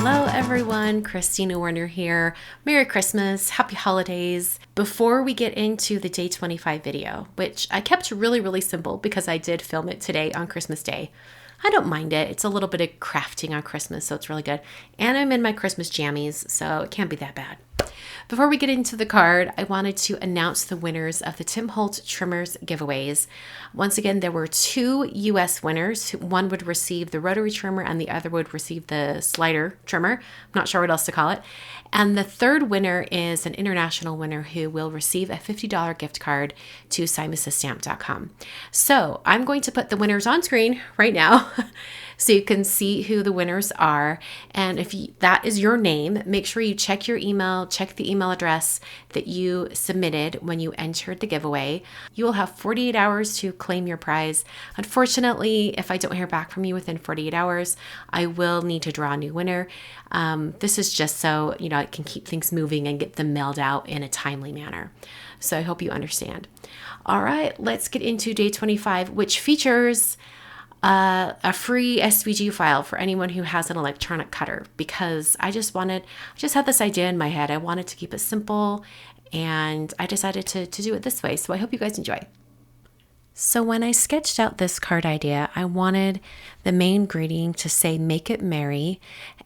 Hello everyone, Christina Werner here. Merry Christmas, Happy Holidays. Before we get into the day 25 video, which I kept really simple because I did film it today on Christmas Day. I don't mind it. It's a little bit of crafting on Christmas, so it's really good. And I'm in my Christmas jammies, so it can't be that bad. Before we get into the card, I wanted to announce the winners of the Tim Holtz Trimmers giveaways. Once again, there were 2 U.S. winners. One would receive the rotary trimmer and the other would receive the slider trimmer. I'm not sure what else to call it. And the third winner is an international winner who will receive a $50 gift card to simonsastamp.com. So I'm going to put the winners on screen right now so you can see who the winners are. And if that is your name, make sure you check your email, check the email address that you submitted when you entered the giveaway. You will have 48 hours to claim your prize. Unfortunately, if I don't hear back from you within 48 hours, I will need to draw a new winner. This is just so, I can keep things moving and get them mailed out in a timely manner. So I hope you understand. All right, let's get into day 25, which features a free SVG file for anyone who has an electronic cutter, because I just had this idea in my head. I wanted to keep it simple and I decided to do it this way. So I hope you guys enjoy. So when I sketched out this card idea, I wanted the main greeting to say, "Make it merry,"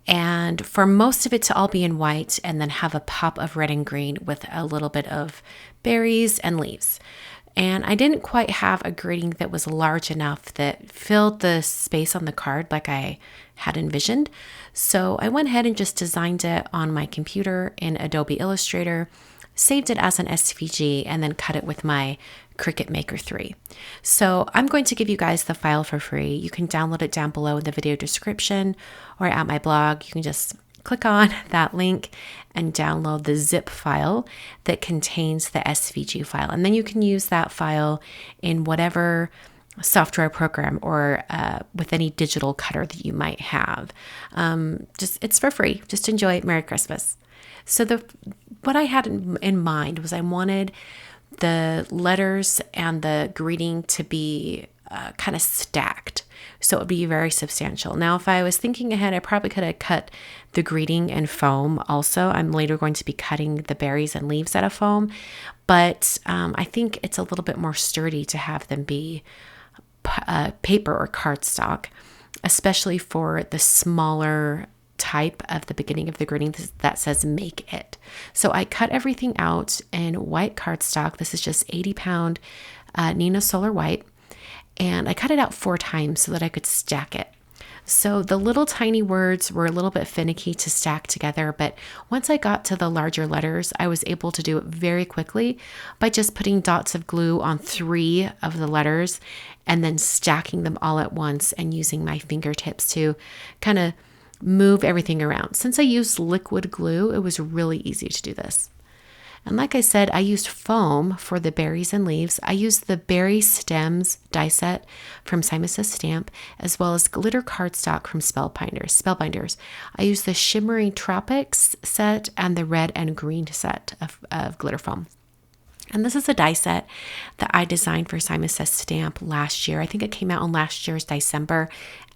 and for most of it to all be in white and then have a pop of red and green with a little bit of berries and leaves. And I didn't quite have a greeting that was large enough that filled the space on the card like I had envisioned. So I went ahead and just designed it on my computer in Adobe Illustrator, saved it as an SVG, and then cut it with my Cricut Maker 3. So I'm going to give you guys the file for free. You can download it down below in the video description or at my blog. You can just click on that link and download the zip file that contains the SVG file. And then you can use that file in whatever software program or with any digital cutter that you might have. It's for free. Just enjoy it. Merry Christmas. So what I had in mind was I wanted the letters and the greeting to be kind of stacked. So it would be very substantial. Now, if I was thinking ahead, I probably could have cut the greeting in foam also. I'm later going to be cutting the berries and leaves out of foam, but I think it's a little bit more sturdy to have them be paper or cardstock, especially for the smaller type of the beginning of the greeting that says "Make it." So I cut everything out in white cardstock. This is just 80-pound Nina Solar White. And I cut it out 4 times so that I could stack it. So the little tiny words were a little bit finicky to stack together, but once I got to the larger letters, I was able to do it very quickly by just putting dots of glue on 3 of the letters and then stacking them all at once and using my fingertips to kind of move everything around. Since I used liquid glue, it was really easy to do this. And like I said, I used foam for the berries and leaves. I used the Berry Stems die set from SSS Stamp, as well as glitter cardstock from Spellbinders. I used the Shimmering Tropics set and the red and green set of glitter foam. And this is a die set that I designed for SSS Stamp last year. I think it came out in last year's December,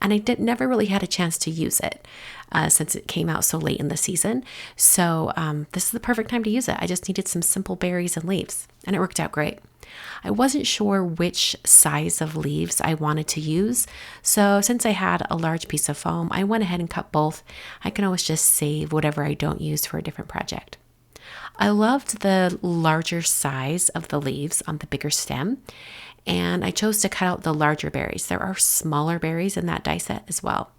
and I never really had a chance to use it since it came out so late in the season. So this is the perfect time to use it. I just needed some simple berries and leaves, and it worked out great. I wasn't sure which size of leaves I wanted to use, so since I had a large piece of foam, I went ahead and cut both. I can always just save whatever I don't use for a different project. I loved the larger size of the leaves on the bigger stem, and I chose to cut out the larger berries. There are smaller berries in that die set as well.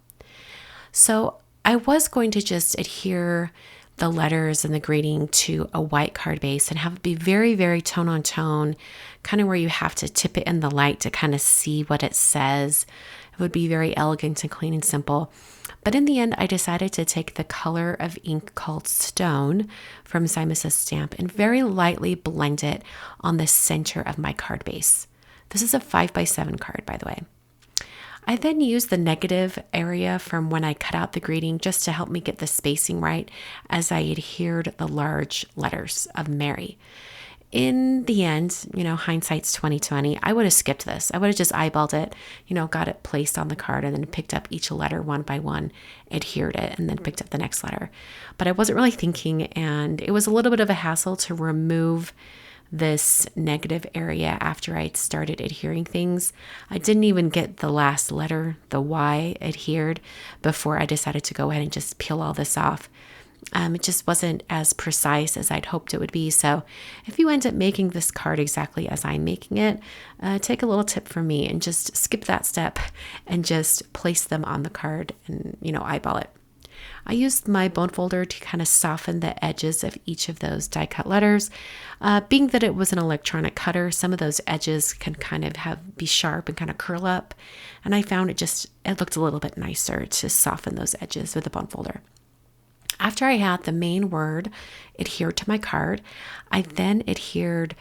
So I was going to just adhere the letters and the greeting to a white card base and have it be very tone on tone, kind of where you have to tip it in the light to kind of see what it says. It would be very elegant and clean and simple. But in the end, I decided to take the color of ink called Stone from SSS Stamp and very lightly blend it on the center of my card base. This is a 5x7 card, by the way. I then used the negative area from when I cut out the greeting just to help me get the spacing right as I adhered the large letters of Mary. in the end, hindsight's 2020, I would have skipped this. I would have just eyeballed it, got it placed on the card and then picked up each letter one by one, adhered it, and then picked up the next letter. But I wasn't really thinking, and it was a little bit of a hassle to remove this negative area after I started adhering things. I didn't even get the last letter, the Y, adhered before I decided to go ahead and just peel all this off. It just wasn't as precise as I'd hoped it would be. So if you end up making this card exactly as I'm making it, take a little tip from me and just skip that step and just place them on the card and, eyeball it. I used my bone folder to kind of soften the edges of each of those die cut letters. Being that it was an electronic cutter, some of those edges can kind of be sharp and kind of curl up. And I found it looked a little bit nicer to soften those edges with the bone folder. After I had the main word adhered to my card, I then adhered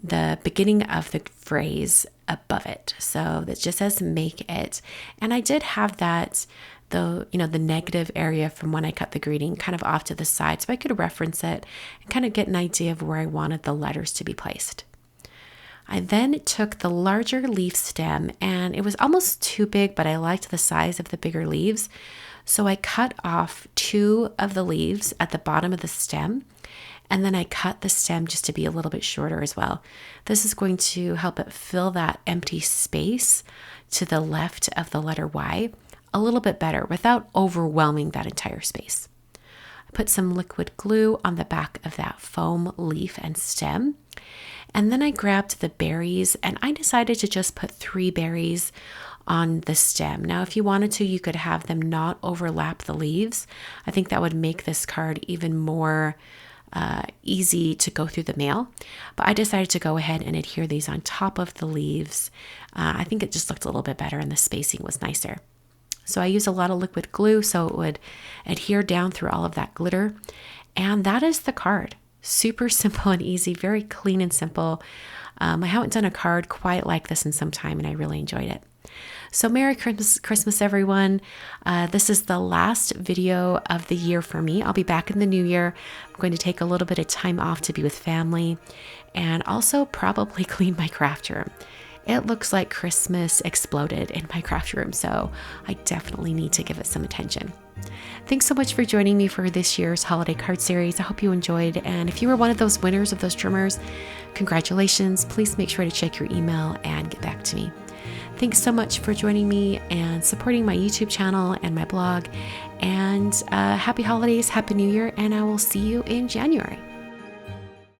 the beginning of the phrase above it. So that just says make it. And I did have that, the negative area from when I cut the greeting kind of off to the side so I could reference it and kind of get an idea of where I wanted the letters to be placed. I then took the larger leaf stem, and it was almost too big, but I liked the size of the bigger leaves. So I cut off 2 of the leaves at the bottom of the stem, and then I cut the stem just to be a little bit shorter as well. This is going to help it fill that empty space to the left of the letter Y a little bit better without overwhelming that entire space. I put some liquid glue on the back of that foam leaf and stem, and then I grabbed the berries, and I decided to just put 3 berries on the stem. Now, if you wanted to, you could have them not overlap the leaves. I think that would make this card even more easy to go through the mail. But I decided to go ahead and adhere these on top of the leaves. I think it just looked a little bit better and the spacing was nicer. So I used a lot of liquid glue so it would adhere down through all of that glitter. And that is the card. Super simple and easy, very clean and simple. I haven't done a card quite like this in some time, and I really enjoyed it. So Merry Christmas, everyone. This is the last video of the year for me. I'll be back in the new year. I'm going to take a little bit of time off to be with family and also probably clean my craft room. It looks like Christmas exploded in my craft room, so I definitely need to give it some attention. Thanks so much for joining me for this year's holiday card series. I hope you enjoyed, and if you were one of those winners of those trimmers, congratulations. Please make sure to check your email and get back to me. Thanks so much for joining me and supporting my YouTube channel and my blog, and happy holidays, happy new year, and I will see you in January.